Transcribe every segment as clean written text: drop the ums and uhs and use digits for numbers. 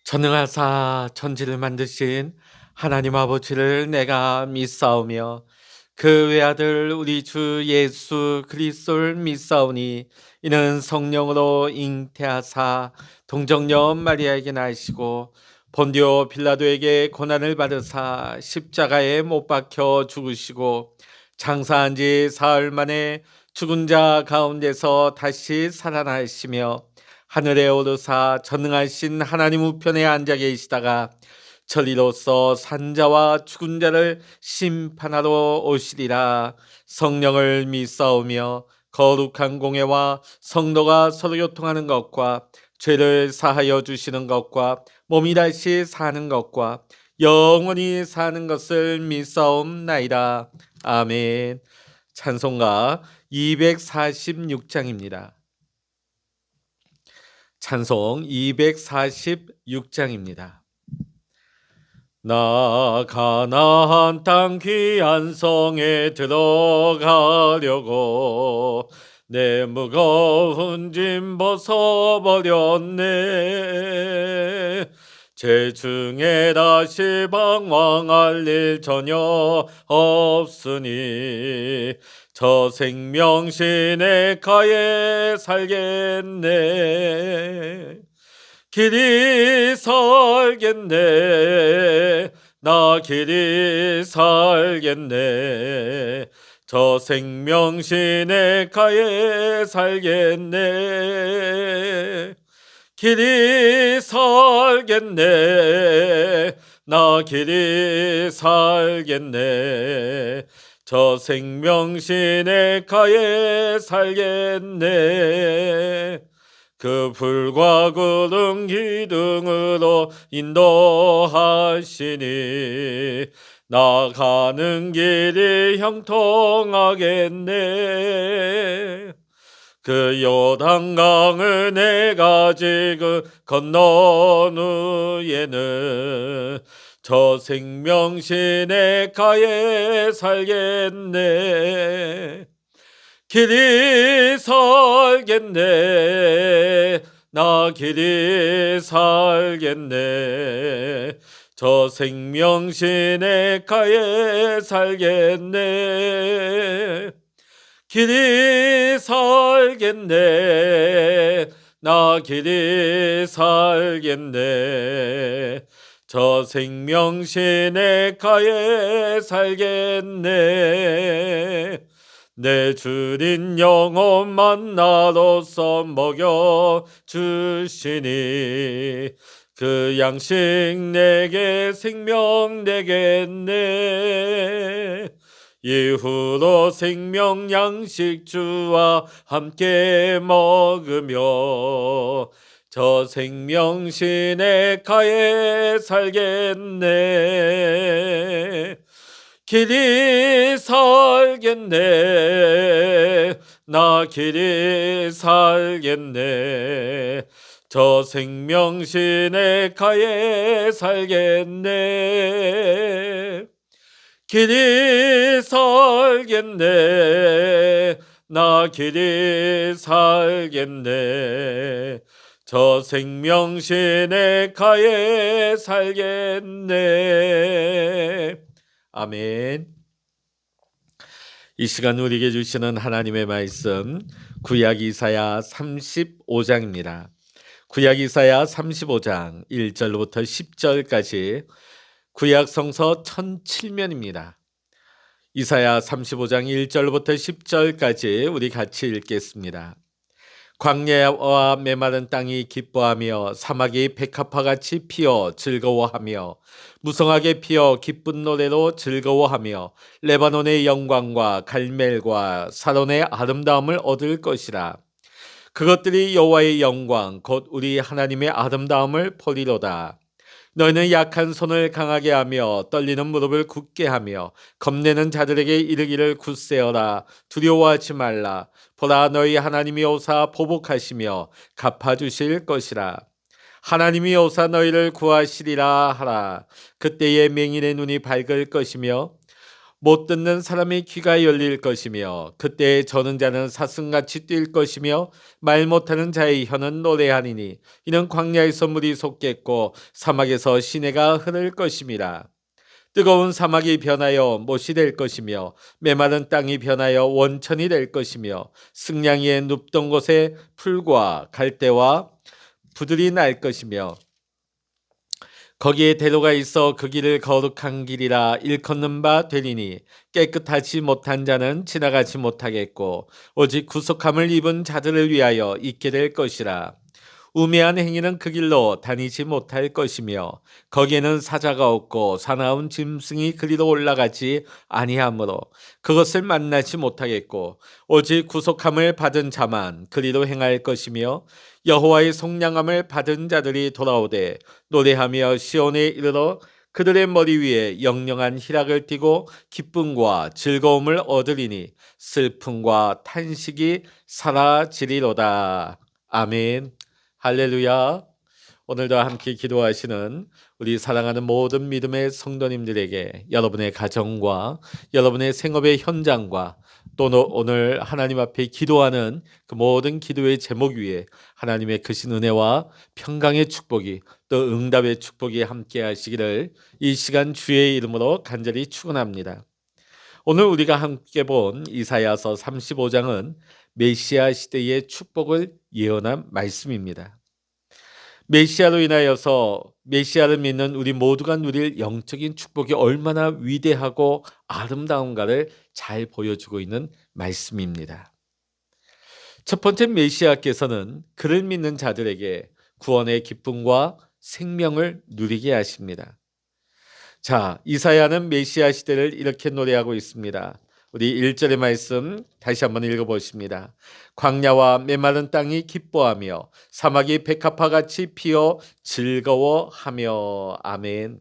전능하사 천지를 만드신 하나님 아버지를 내가 믿사오며 그 외아들 우리 주 예수 그리스도를 믿사오니 이는 성령으로 잉태하사 동정녀 마리아에게 나시고 본디오 빌라도에게 고난을 받으사 십자가에 못 박혀 죽으시고 장사한 지 사흘 만에 죽은 자 가운데서 다시 살아나시며 하늘에 오르사 전능하신 하나님 우편에 앉아 계시다가 저리로서 산자와 죽은 자를 심판하러 오시리라. 성령을 믿사오며 거룩한 공회와 성도가 서로 교통하는 것과 죄를 사하여 주시는 것과 몸이 다시 사는 것과 영원히 사는 것을 믿사옵나이다. 아멘. 찬송가 246장입니다. 찬송 246장입니다. 나 가나안 땅 귀한 성에 들어가려고 내 무거운 짐 벗어버렸네. 제 중에 다시 방황할 일 전혀 없으니 저 생명신의 가에 살겠네. 길이 살겠네. 나 길이 살겠네. 저 생명신의 가에 살겠네. 길이 살겠네. 나 길이 살겠네. 저 생명신의 가에 살겠네. 그 불과 구름 기둥으로 인도하시니 나가는 길이 형통하겠네. 그 요단강을 내가 지금 건넌 후에는 저 생명신의 가에 살겠네. 길이 살겠네. 나 길이 살겠네. 저 생명신의 가에 살겠네. 길이 살겠네. 나 길이 살겠네. 저 생명신의 가에 살겠네. 내 주린 영혼 만나로서 먹여주시니 그 양식 내게 생명 되겠네. 이후로 생명 양식 주와 함께 먹으며 저 생명신의 가에 살겠네. 길이 살겠네. 나 길이 살겠네. 저 생명신의 가에 살겠네. 길이 살겠네. 나 길이 살겠네. 저 생명신의 가에 살겠네. 아멘. 이 시간 우리에게 주시는 하나님의 말씀 구약 이사야 35장입니다. 구약 이사야 35장 1절부터 10절까지 구약 성서 1007면입니다. 이사야 35장 1절부터 10절까지 우리 같이 읽겠습니다. 광야와 메마른 땅이 기뻐하며 사막이 백합화같이 피어 즐거워하며 무성하게 피어 기쁜 노래로 즐거워하며 레바논의 영광과 갈멜과 사론의 아름다움을 얻을 것이라. 그것들이 여호와의 영광 곧 우리 하나님의 아름다움을 보리로다. 너희는 약한 손을 강하게 하며 떨리는 무릎을 굳게 하며 겁내는 자들에게 이르기를 굳세어라. 두려워하지 말라. 보라, 너희 하나님이 오사 보복하시며 갚아주실 것이라. 하나님이 오사 너희를 구하시리라 하라. 그때에 맹인의 눈이 밝을 것이며 못 듣는 사람의 귀가 열릴 것이며 그때 저는 자는 사슴같이 뛸 것이며 말 못하는 자의 혀는 노래하니니 이는 광야에서 물이 솟겠고 사막에서 시내가 흐를 것임이라. 뜨거운 사막이 변하여 못이 될 것이며 메마른 땅이 변하여 원천이 될 것이며 승냥이의 눕던 곳에 풀과 갈대와 부들이 날 것이며 거기에 대로가 있어 그 길을 거룩한 길이라 일컫는 바 되리니 깨끗하지 못한 자는 지나가지 못하겠고 오직 구속함을 입은 자들을 위하여 있게 될 것이라. 우매한 행위는 그 길로 다니지 못할 것이며 거기에는 사자가 없고 사나운 짐승이 그리로 올라가지 아니하므로 그것을 만나지 못하겠고 오직 구속함을 받은 자만 그리로 행할 것이며 여호와의 속량함을 받은 자들이 돌아오되 노래하며 시온에 이르러 그들의 머리 위에 영영한 희락을 띠고 기쁨과 즐거움을 얻으리니 슬픔과 탄식이 사라지리로다. 아멘. 할렐루야. 오늘도 함께 기도하시는 우리 사랑하는 모든 믿음의 성도님들에게 여러분의 가정과 여러분의 생업의 현장과 또 오늘 하나님 앞에 기도하는 그 모든 기도의 제목 위에 하나님의 크신 은혜와 평강의 축복이 또 응답의 축복이 함께 하시기를 이 시간 주의 이름으로 간절히 축원합니다. 오늘 우리가 함께 본 이사야서 35장은 메시아 시대의 축복을 예언한 말씀입니다. 메시아로 인하여서 메시아를 믿는 우리 모두가 누릴 영적인 축복이 얼마나 위대하고 아름다운가를 잘 보여주고 있는 말씀입니다. 첫 번째, 메시아께서는 그를 믿는 자들에게 구원의 기쁨과 생명을 누리게 하십니다. 자, 이사야는 메시아 시대를 이렇게 노래하고 있습니다. 우리 1절의 말씀 다시 한번 읽어보십니다. 광야와 메마른 땅이 기뻐하며 사막이 백합화같이 피어 즐거워하며. 아멘.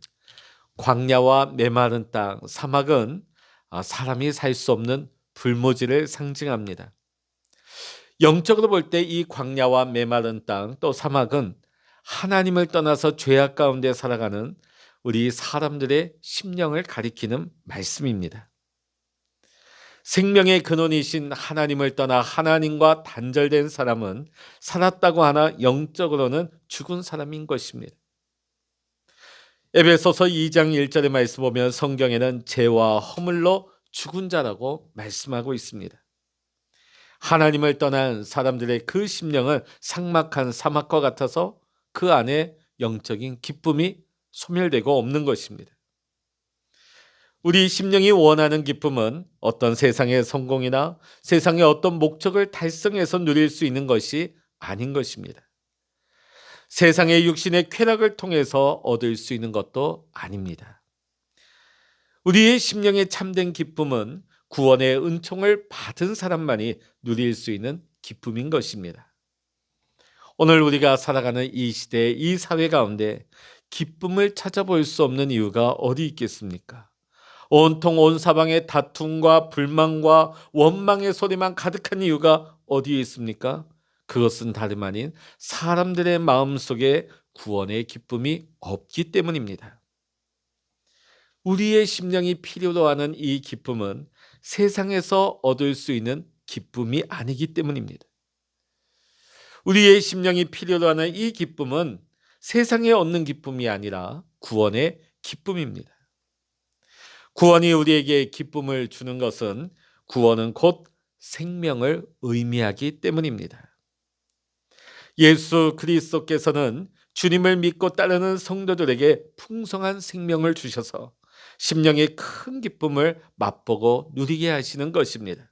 광야와 메마른 땅, 사막은 사람이 살 수 없는 불모지를 상징합니다. 영적으로 볼 때 이 광야와 메마른 땅 또 사막은 하나님을 떠나서 죄악 가운데 살아가는 우리 사람들의 심령을 가리키는 말씀입니다. 생명의 근원이신 하나님을 떠나 하나님과 단절된 사람은 살았다고 하나 영적으로는 죽은 사람인 것입니다. 에베소서 2장 1절의 말씀 보면 성경에는 죄와 허물로 죽은 자라고 말씀하고 있습니다. 하나님을 떠난 사람들의 그 심령은 삭막한 사막과 같아서 그 안에 영적인 기쁨이 소멸되고 없는 것입니다. 우리 심령이 원하는 기쁨은 어떤 세상의 성공이나 세상의 어떤 목적을 달성해서 누릴 수 있는 것이 아닌 것입니다. 세상의 육신의 쾌락을 통해서 얻을 수 있는 것도 아닙니다. 우리의 심령의 참된 기쁨은 구원의 은총을 받은 사람만이 누릴 수 있는 기쁨인 것입니다. 오늘 우리가 살아가는 이 시대, 이 사회 가운데 기쁨을 찾아볼 수 없는 이유가 어디 있겠습니까? 온통 온 사방에 다툼과 불만과 원망의 소리만 가득한 이유가 어디에 있습니까? 그것은 다름 아닌 사람들의 마음속에 구원의 기쁨이 없기 때문입니다. 우리의 심령이 필요로 하는 이 기쁨은 세상에서 얻을 수 있는 기쁨이 아니기 때문입니다. 우리의 심령이 필요로 하는 이 기쁨은 세상에 얻는 기쁨이 아니라 구원의 기쁨입니다. 구원이 우리에게 기쁨을 주는 것은 구원은 곧 생명을 의미하기 때문입니다. 예수 그리스도께서는 주님을 믿고 따르는 성도들에게 풍성한 생명을 주셔서 심령의 큰 기쁨을 맛보고 누리게 하시는 것입니다.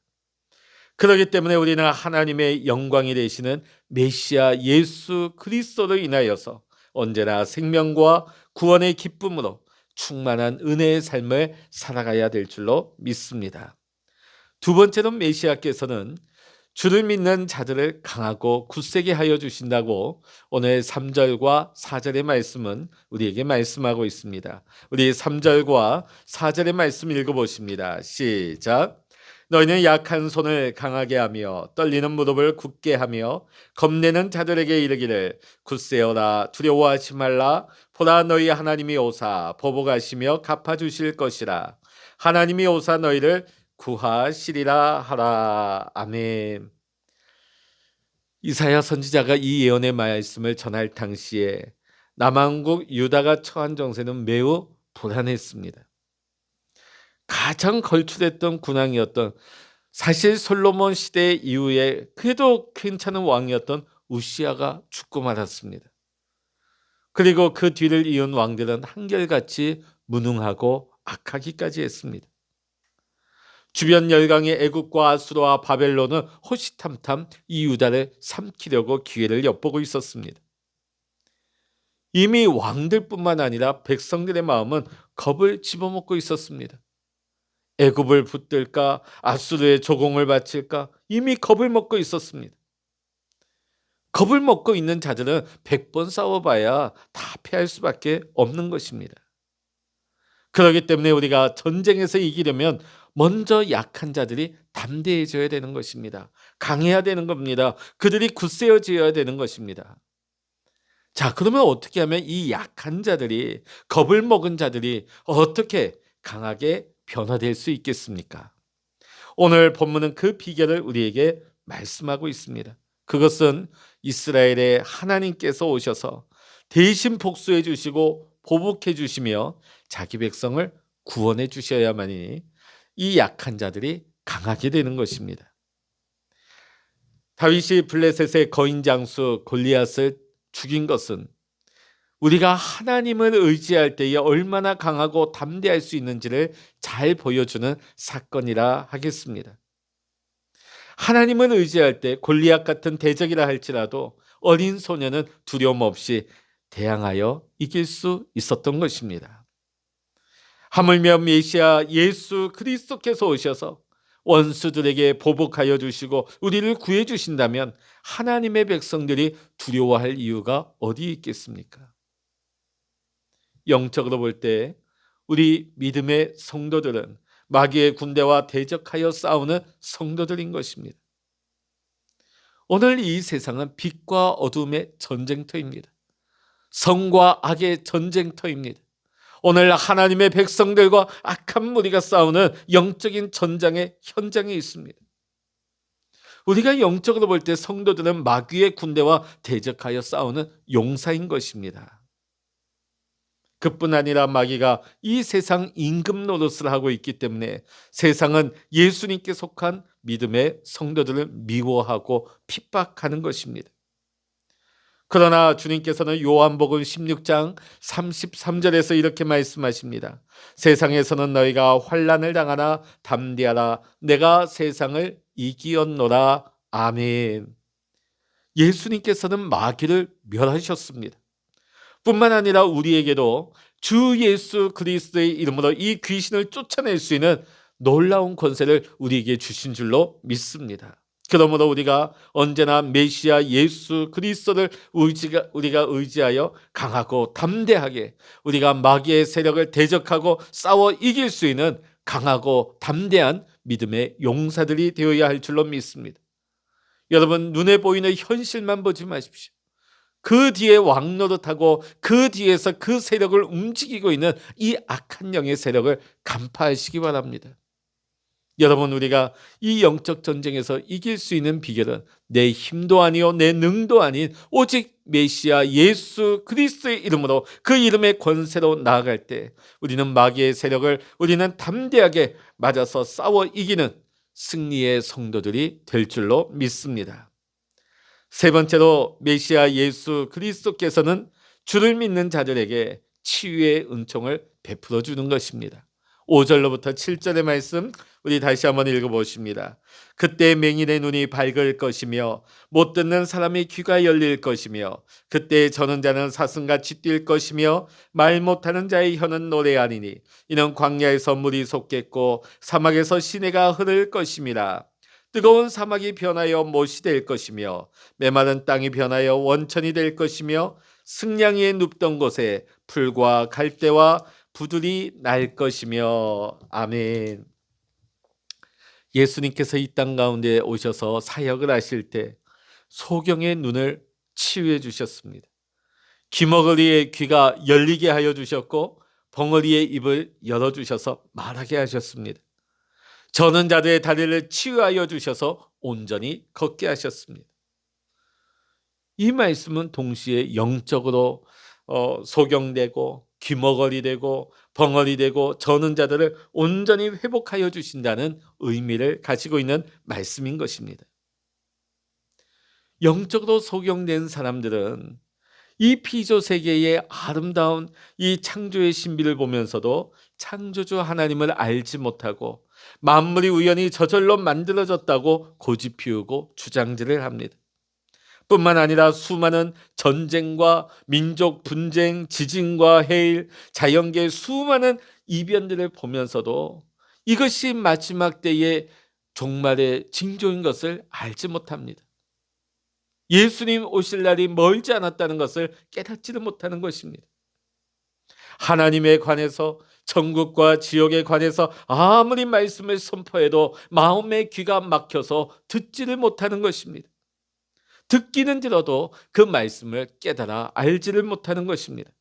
그렇기 때문에 우리는 하나님의 영광이 되시는 메시아 예수 그리스도로 인하여서 언제나 생명과 구원의 기쁨으로 충만한 은혜의 삶을 살아가야 될 줄로 믿습니다. 두 번째로 메시아께서는 주를 믿는 자들을 강하고 굳세게 하여 주신다고 오늘 3절과 4절의 말씀은 우리에게 말씀하고 있습니다. 우리 3절과 4절의 말씀 읽어보십니다. 시작. 너희는 약한 손을 강하게 하며 떨리는 무릎을 굳게 하며 겁내는 자들에게 이르기를 굳세어라 두려워하지 말라 보라 너희 하나님이 오사 보복하시며 갚아주실 것이라. 하나님이 오사 너희를 구하시리라 하라. 아멘. 이사야 선지자가 이 예언의 말씀을 전할 당시에 남왕국 유다가 처한 정세는 매우 불안했습니다. 가장 걸출했던 군왕이었던, 사실 솔로몬 시대 이후에 그래도 괜찮은 왕이었던 우시아가 죽고 말았습니다. 그리고 그 뒤를 이은 왕들은 한결같이 무능하고 악하기까지 했습니다. 주변 열강의 애국과 아수르와 바벨론은 호시탐탐 이 유다를 삼키려고 기회를 엿보고 있었습니다. 이미 왕들뿐만 아니라 백성들의 마음은 겁을 집어먹고 있었습니다. 애굽을 붙들까, 아수르의 조공을 바칠까, 이미 겁을 먹고 있었습니다. 겁을 먹고 있는 자들은 100번 싸워봐야 다 패할 수밖에 없는 것입니다. 그렇기 때문에 우리가 전쟁에서 이기려면 먼저 약한 자들이 담대해져야 되는 것입니다. 강해야 되는 겁니다. 그들이 굳세어져야 되는 것입니다. 자, 그러면 어떻게 하면 이 약한 자들이, 겁을 먹은 자들이 어떻게 강하게 변화될 수 있겠습니까? 오늘 본문은 그 비결을 우리에게 말씀하고 있습니다. 그것은 이스라엘의 하나님께서 오셔서 대신 복수해 주시고 보복해 주시며 자기 백성을 구원해 주셔야만이 이 약한 자들이 강하게 되는 것입니다. 다윗이 블레셋의 거인 장수 골리앗을 죽인 것은 우리가 하나님을 의지할 때에 얼마나 강하고 담대할 수 있는지를 잘 보여주는 사건이라 하겠습니다. 하나님을 의지할 때 골리앗 같은 대적이라 할지라도 어린 소년은 두려움 없이 대항하여 이길 수 있었던 것입니다. 하물며 메시아 예수 그리스도께서 오셔서 원수들에게 보복하여 주시고 우리를 구해 주신다면 하나님의 백성들이 두려워할 이유가 어디 있겠습니까? 영적으로 볼 때 우리 믿음의 성도들은 마귀의 군대와 대적하여 싸우는 성도들인 것입니다. 오늘 이 세상은 빛과 어둠의 전쟁터입니다. 성과 악의 전쟁터입니다. 오늘 하나님의 백성들과 악한 무리가 싸우는 영적인 전장의 현장에 있습니다. 우리가 영적으로 볼 때 성도들은 마귀의 군대와 대적하여 싸우는 용사인 것입니다. 그뿐 아니라 마귀가 이 세상 임금 노릇을 하고 있기 때문에 세상은 예수님께 속한 믿음의 성도들을 미워하고 핍박하는 것입니다. 그러나 주님께서는 요한복음 16장 33절에서 이렇게 말씀하십니다. 세상에서는 너희가 환난을 당하나 담대하라. 내가 세상을 이기었노라. 아멘. 예수님께서는 마귀를 멸하셨습니다. 뿐만 아니라 우리에게도 주 예수 그리스도의 이름으로 이 귀신을 쫓아낼 수 있는 놀라운 권세를 우리에게 주신 줄로 믿습니다. 그러므로 우리가 언제나 메시아 예수 그리스도를 우리가 의지하여 강하고 담대하게 우리가 마귀의 세력을 대적하고 싸워 이길 수 있는 강하고 담대한 믿음의 용사들이 되어야 할 줄로 믿습니다. 여러분, 눈에 보이는 현실만 보지 마십시오. 그 뒤에 왕노릇하고 그 뒤에서 그 세력을 움직이고 있는 이 악한 영의 세력을 간파하시기 바랍니다. 여러분, 우리가 이 영적 전쟁에서 이길 수 있는 비결은 내 힘도 아니요 내 능도 아닌 오직 메시아 예수 그리스도의 이름으로, 그 이름의 권세로 나아갈 때 우리는 마귀의 세력을 우리는 담대하게 맞아서 싸워 이기는 승리의 성도들이 될 줄로 믿습니다. 세 번째로 메시아 예수 그리스도께서는 주를 믿는 자들에게 치유의 은총을 베풀어 주는 것입니다. 5절로부터 7절의 말씀 우리 다시 한번 읽어보십니다. 그때 맹인의 눈이 밝을 것이며 못 듣는 사람의 귀가 열릴 것이며 그때 저는 자는 사슴같이 뛸 것이며 말 못하는 자의 혀는 노래하리니 이는 광야에서 물이 솟겠고 사막에서 시내가 흐를 것임이라. 뜨거운 사막이 변하여 못이 될 것이며 메마른 땅이 변하여 원천이 될 것이며 승냥이의 눕던 곳에 풀과 갈대와 부들이 날 것이며. 아멘. 예수님께서 이 땅 가운데 오셔서 사역을 하실 때 소경의 눈을 치유해 주셨습니다. 귀머거리의 귀가 열리게 하여 주셨고 벙어리의 입을 열어주셔서 말하게 하셨습니다. 저는 자들의 다리를 치유하여 주셔서 온전히 걷게 하셨습니다. 이 말씀은 동시에 영적으로 소경되고 귀머거리 되고 벙어리 되고 저는 자들을 온전히 회복하여 주신다는 의미를 가지고 있는 말씀인 것입니다. 영적으로 소경된 사람들은 이 피조 세계의 아름다운 이 창조의 신비를 보면서도 창조주 하나님을 알지 못하고 만물이 우연히 저절로 만들어졌다고 고집 피우고 주장질을 합니다. 뿐만 아니라 수많은 전쟁과 민족 분쟁, 지진과 해일, 자연계의 수많은 이변들을 보면서도 이것이 마지막 때의 종말의 징조인 것을 알지 못합니다. 예수님 오실 날이 멀지 않았다는 것을 깨닫지를 못하는 것입니다. 하나님에 관해서, 천국과 지옥에 관해서 아무리 말씀을 선포해도 마음의 귀가 막혀서 듣지를 못하는 것입니다. 듣기는 들어도 그 말씀을 깨달아 알지를 못하는 것입니다.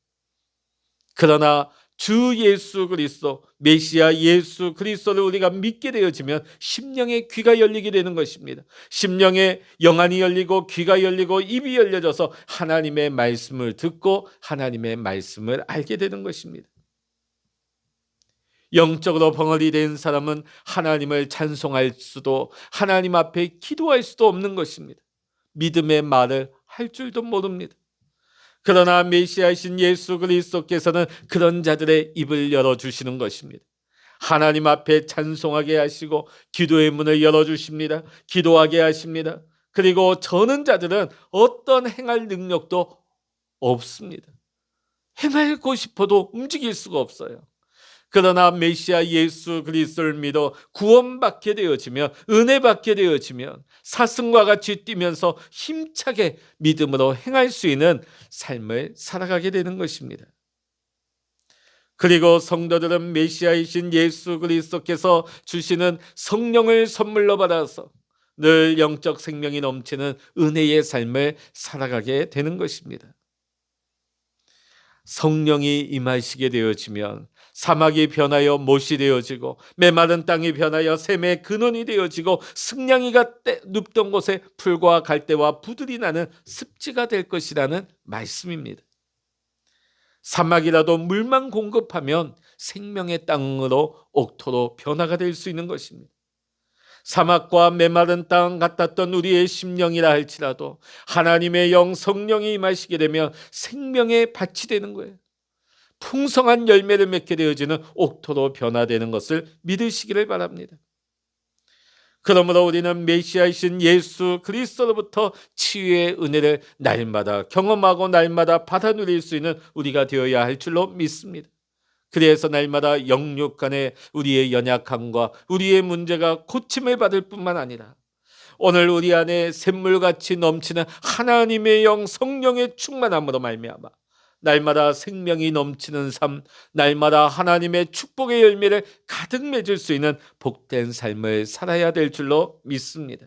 그러나 주 예수 그리스도, 메시아 예수 그리스도를 우리가 믿게 되어지면 심령의 귀가 열리게 되는 것입니다. 심령의 영안이 열리고 귀가 열리고 입이 열려져서 하나님의 말씀을 듣고 하나님의 말씀을 알게 되는 것입니다. 영적으로 벙어리 된 사람은 하나님을 찬송할 수도 하나님 앞에 기도할 수도 없는 것입니다. 믿음의 말을 할 줄도 모릅니다. 그러나 메시아이신 예수 그리스도께서는 그런 자들의 입을 열어주시는 것입니다. 하나님 앞에 찬송하게 하시고 기도의 문을 열어주십니다. 기도하게 하십니다. 그리고 저는 자들은 어떤 행할 능력도 없습니다. 행하고 싶어도 움직일 수가 없어요. 그러나 메시아 예수 그리스도를 믿어 구원받게 되어지면, 은혜받게 되어지면 사슴과 같이 뛰면서 힘차게 믿음으로 행할 수 있는 삶을 살아가게 되는 것입니다. 그리고 성도들은 메시아이신 예수 그리스도께서 주시는 성령을 선물로 받아서 늘 영적 생명이 넘치는 은혜의 삶을 살아가게 되는 것입니다. 성령이 임하시게 되어지면 사막이 변하여 못이 되어지고 메마른 땅이 변하여 샘의 근원이 되어지고 승냥이가 눕던 곳에 풀과 갈대와 부들이 나는 습지가 될 것이라는 말씀입니다. 사막이라도 물만 공급하면 생명의 땅으로 옥토로 변화가 될 수 있는 것입니다. 사막과 메마른 땅 같았던 우리의 심령이라 할지라도 하나님의 영 성령이 임하시게 되면 생명의 밭이 되는 거예요. 풍성한 열매를 맺게 되어지는 옥토로 변화되는 것을 믿으시기를 바랍니다. 그러므로 우리는 메시아이신 예수 그리스도로부터 치유의 은혜를 날마다 경험하고 날마다 받아 누릴 수 있는 우리가 되어야 할 줄로 믿습니다. 그래서 날마다 영육간에 우리의 연약함과 우리의 문제가 고침을 받을 뿐만 아니라 오늘 우리 안에 샘물같이 넘치는 하나님의 영 성령의 충만함으로 말미암아 날마다 생명이 넘치는 삶, 날마다 하나님의 축복의 열매를 가득 맺을 수 있는 복된 삶을 살아야 될 줄로 믿습니다.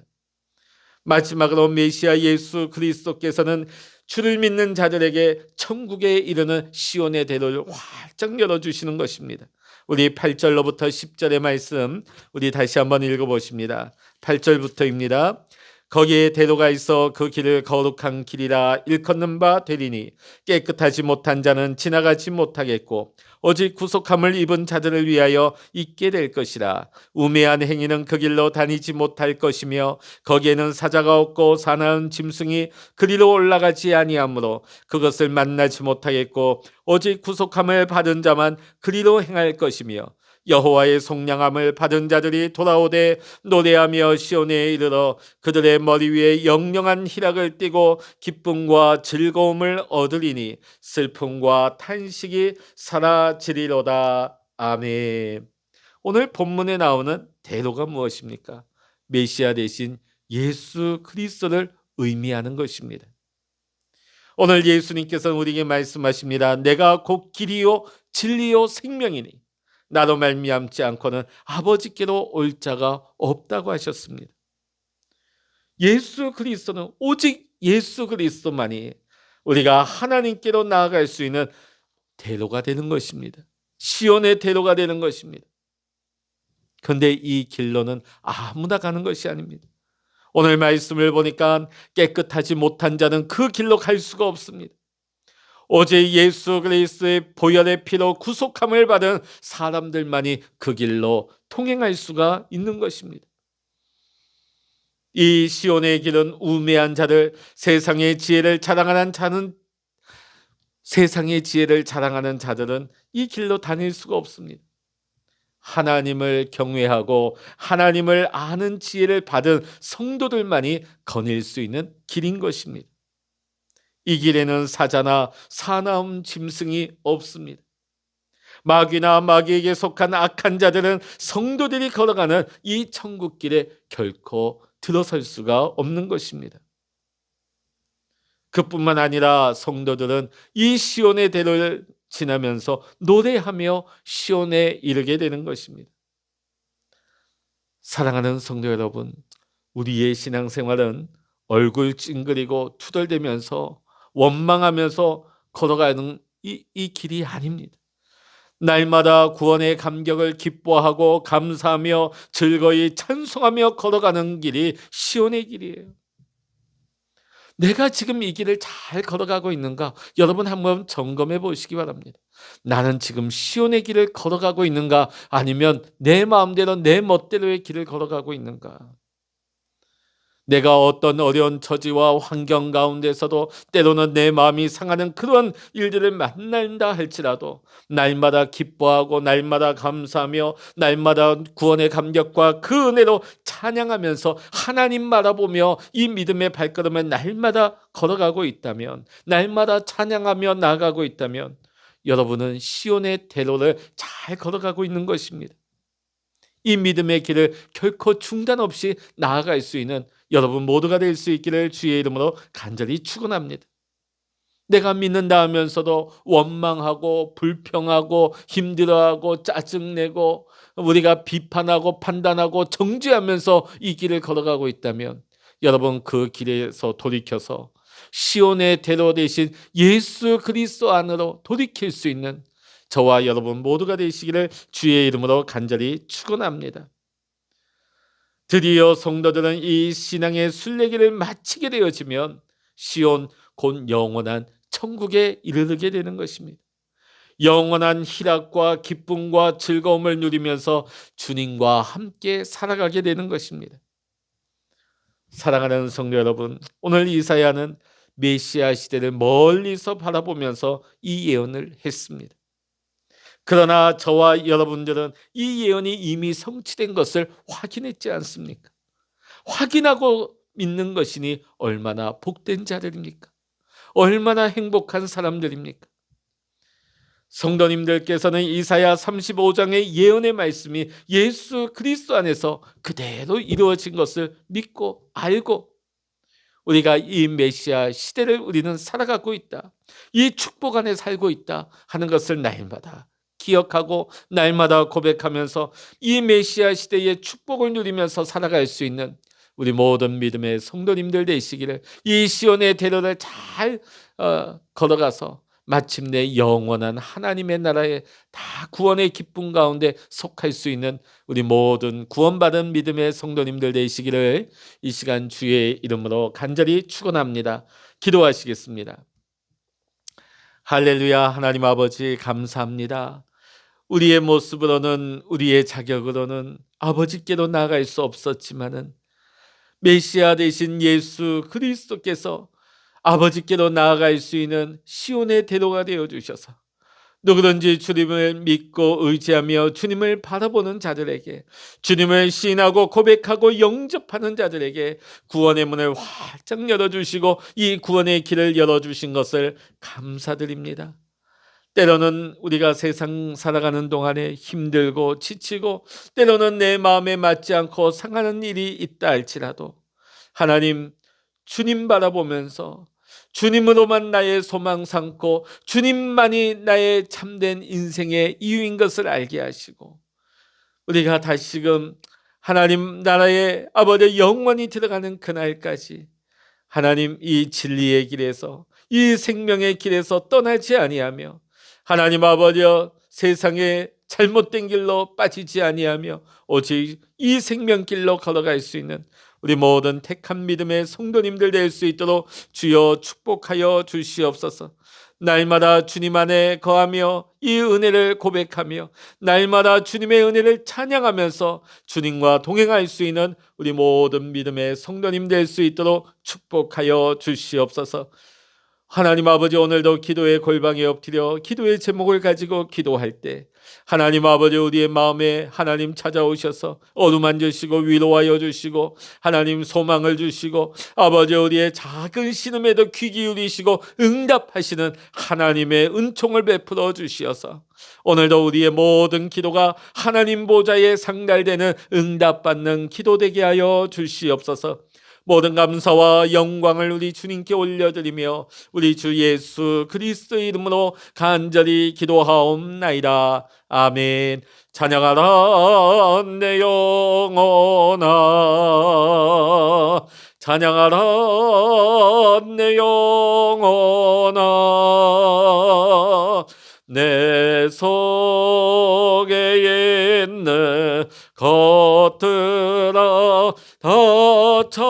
마지막으로 메시아 예수 그리스도께서는 주를 믿는 자들에게 천국에 이르는 시온의 대로를 활짝 열어주시는 것입니다. 우리 8절로부터 10절의 말씀 우리 다시 한번 읽어보십니다. 8절부터입니다. 거기에 대로가 있어 그 길을 거룩한 길이라 일컫는 바 되리니 깨끗하지 못한 자는 지나가지 못하겠고 오직 구속함을 입은 자들을 위하여 있게 될 것이라. 우매한 행위는 그 길로 다니지 못할 것이며 거기에는 사자가 없고 사나운 짐승이 그리로 올라가지 아니하므로 그것을 만나지 못하겠고 오직 구속함을 받은 자만 그리로 행할 것이며 여호와의 속량함을 받은 자들이 돌아오되 노래하며 시온에 이르러 그들의 머리 위에 영영한 희락을 띠고 기쁨과 즐거움을 얻으리니 슬픔과 탄식이 사라지리로다. 아멘. 오늘 본문에 나오는 대로가 무엇입니까? 메시아 대신 예수 그리스도를 의미하는 것입니다. 오늘 예수님께서는 우리에게 말씀하십니다. 내가 곧 길이요 진리요 생명이니 나로 말미암지 않고는 아버지께로 올 자가 없다고 하셨습니다. 예수 그리스도는 오직 예수 그리스도만이 우리가 하나님께로 나아갈 수 있는 대로가 되는 것입니다. 시온의 대로가 되는 것입니다. 그런데 이 길로는 아무나 가는 것이 아닙니다. 오늘 말씀을 보니까 깨끗하지 못한 자는 그 길로 갈 수가 없습니다. 오직 예수 그리스도의 보혈의 피로 구속함을 받은 사람들만이 그 길로 통행할 수가 있는 것입니다. 이 시온의 길은 우매한 자들, 세상의 지혜를 자랑하는 자들은 이 길로 다닐 수가 없습니다. 하나님을 경외하고 하나님을 아는 지혜를 받은 성도들만이 거닐 수 있는 길인 것입니다. 이 길에는 사자나 사나운 짐승이 없습니다. 마귀나 마귀에게 속한 악한 자들은 성도들이 걸어가는 이 천국길에 결코 들어설 수가 없는 것입니다. 그뿐만 아니라 성도들은 이 시온의 대로를 지나면서 노래하며 시온에 이르게 되는 것입니다. 사랑하는 성도 여러분, 우리의 신앙생활은 얼굴 찡그리고 투덜대면서 원망하면서 걸어가는 이 길이 아닙니다. 날마다 구원의 감격을 기뻐하고 감사하며 즐거이 찬송하며 걸어가는 길이 시온의 길이에요. 내가 지금 이 길을 잘 걸어가고 있는가? 여러분 한번 점검해 보시기 바랍니다. 나는 지금 시온의 길을 걸어가고 있는가? 아니면 내 마음대로 내 멋대로의 길을 걸어가고 있는가? 내가 어떤 어려운 처지와 환경 가운데서도 때로는 내 마음이 상하는 그런 일들을 만난다 할지라도 날마다 기뻐하고 날마다 감사하며 날마다 구원의 감격과 그 은혜로 찬양하면서 하나님 바라보며 이 믿음의 발걸음을 날마다 걸어가고 있다면, 날마다 찬양하며 나아가고 있다면 여러분은 시온의 대로를 잘 걸어가고 있는 것입니다. 이 믿음의 길을 결코 중단 없이 나아갈 수 있는 여러분 모두가 될 수 있기를 주의 이름으로 간절히 축원합니다. 내가 믿는다 하면서도 원망하고 불평하고 힘들어하고 짜증내고 우리가 비판하고 판단하고 정죄하면서 이 길을 걸어가고 있다면 여러분 그 길에서 돌이켜서 시온의 대로 되신 예수 그리스도 안으로 돌이킬 수 있는 저와 여러분 모두가 되시기를 주의 이름으로 간절히 축원합니다. 드디어 성도들은 이 신앙의 순례길을 마치게 되어지면 시온 곧 영원한 천국에 이르게 되는 것입니다. 영원한 희락과 기쁨과 즐거움을 누리면서 주님과 함께 살아가게 되는 것입니다. 사랑하는 성도 여러분, 오늘 이사야는 메시아 시대를 멀리서 바라보면서 이 예언을 했습니다. 그러나 저와 여러분들은 이 예언이 이미 성취된 것을 확인했지 않습니까? 확인하고 믿는 것이니 얼마나 복된 자들입니까? 얼마나 행복한 사람들입니까? 성도님들께서는 이사야 35장의 예언의 말씀이 예수 그리스도 안에서 그대로 이루어진 것을 믿고 알고 우리가 이 메시아 시대를 우리는 살아가고 있다, 이 축복 안에 살고 있다 하는 것을 날마다 기억하고 날마다 고백하면서 이 메시아 시대의 축복을 누리면서 살아갈 수 있는 우리 모든 믿음의 성도님들 되시기를, 이 시온의 대로를 잘 걸어가서 마침내 영원한 하나님의 나라에 다 구원의 기쁨 가운데 속할 수 있는 우리 모든 구원받은 믿음의 성도님들 되시기를 이 시간 주의 이름으로 간절히 축원합니다. 기도하시겠습니다. 할렐루야. 하나님 아버지 감사합니다. 우리의 모습으로는 우리의 자격으로는 아버지께로 나아갈 수 없었지만은 메시아 되신 예수 그리스도께서 아버지께로 나아갈 수 있는 시온의 대로가 되어주셔서 누구든지 주님을 믿고 의지하며 주님을 바라보는 자들에게, 주님을 신하고 고백하고 영접하는 자들에게 구원의 문을 활짝 열어주시고 이 구원의 길을 열어주신 것을 감사드립니다. 때로는 우리가 세상 살아가는 동안에 힘들고 지치고 때로는 내 마음에 맞지 않고 상하는 일이 있다 할지라도 하나님, 주님 바라보면서 주님으로만 나의 소망 삼고 주님만이 나의 참된 인생의 이유인 것을 알게 하시고 우리가 다시금 하나님 나라의 아버지 영원히 들어가는 그날까지 하나님 이 진리의 길에서 이 생명의 길에서 떠나지 아니하며 하나님 아버지여 세상에 잘못된 길로 빠지지 아니하며 오직 이 생명길로 걸어갈 수 있는 우리 모든 택한 믿음의 성도님들 될 수 있도록 주여 축복하여 주시옵소서. 날마다 주님 안에 거하며 이 은혜를 고백하며 날마다 주님의 은혜를 찬양하면서 주님과 동행할 수 있는 우리 모든 믿음의 성도님 될 수 있도록 축복하여 주시옵소서. 하나님 아버지, 오늘도 기도의 골방에 엎드려 기도의 제목을 가지고 기도할 때 하나님 아버지, 우리의 마음에 하나님 찾아오셔서 어루만지시고 위로하여 주시고 하나님 소망을 주시고 아버지, 우리의 작은 신음에도 귀 기울이시고 응답하시는 하나님의 은총을 베풀어 주시어서 오늘도 우리의 모든 기도가 하나님 보좌에 상달되는 응답받는 기도 되게 하여 주시옵소서. 모든 감사와 영광을 우리 주님께 올려드리며 우리 주 예수 그리스도의 이름으로 간절히 기도하옵나이다. 아멘. 찬양하라 내 영혼아, 찬양하라 내 영혼아, 내 속에 있는 것들아 다 찬양하라.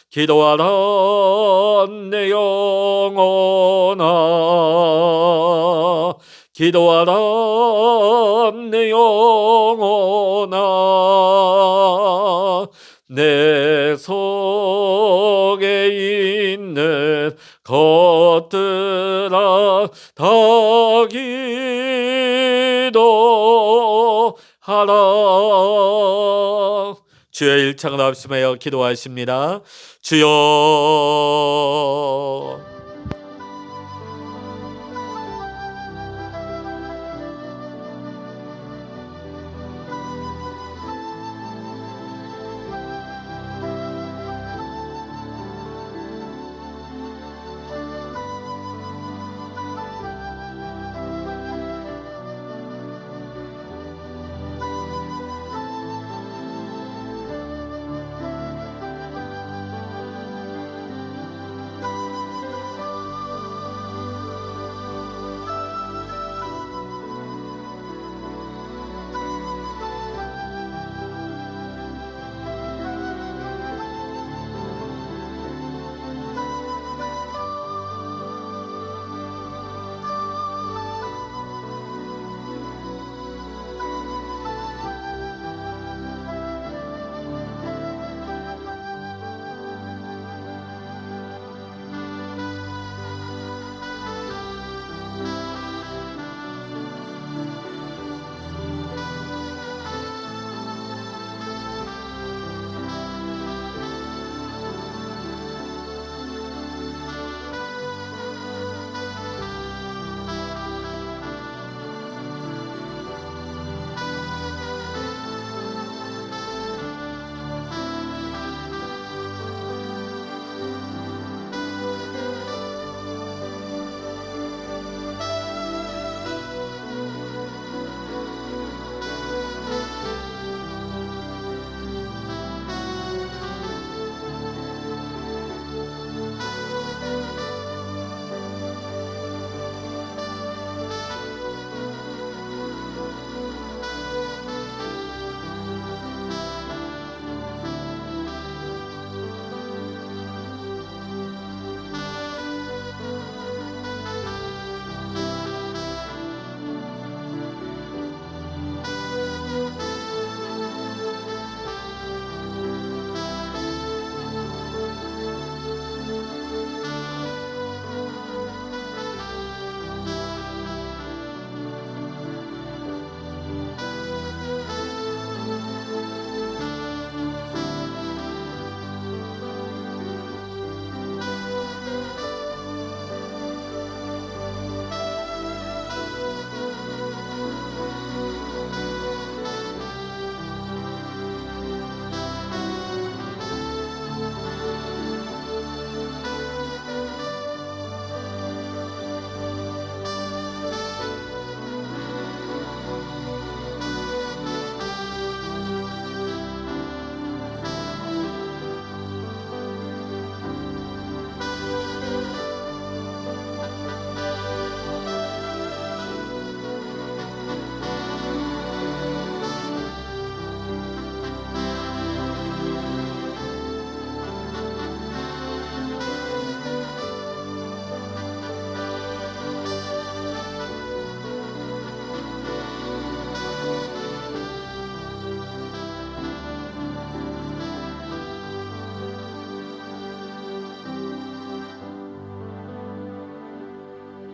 기도하라 내 영혼아, 기도하라 내 영혼아, 내 속에 있는 것들아 다 기도하라. 주의 일창을 합심하여 기도하십니다. 주여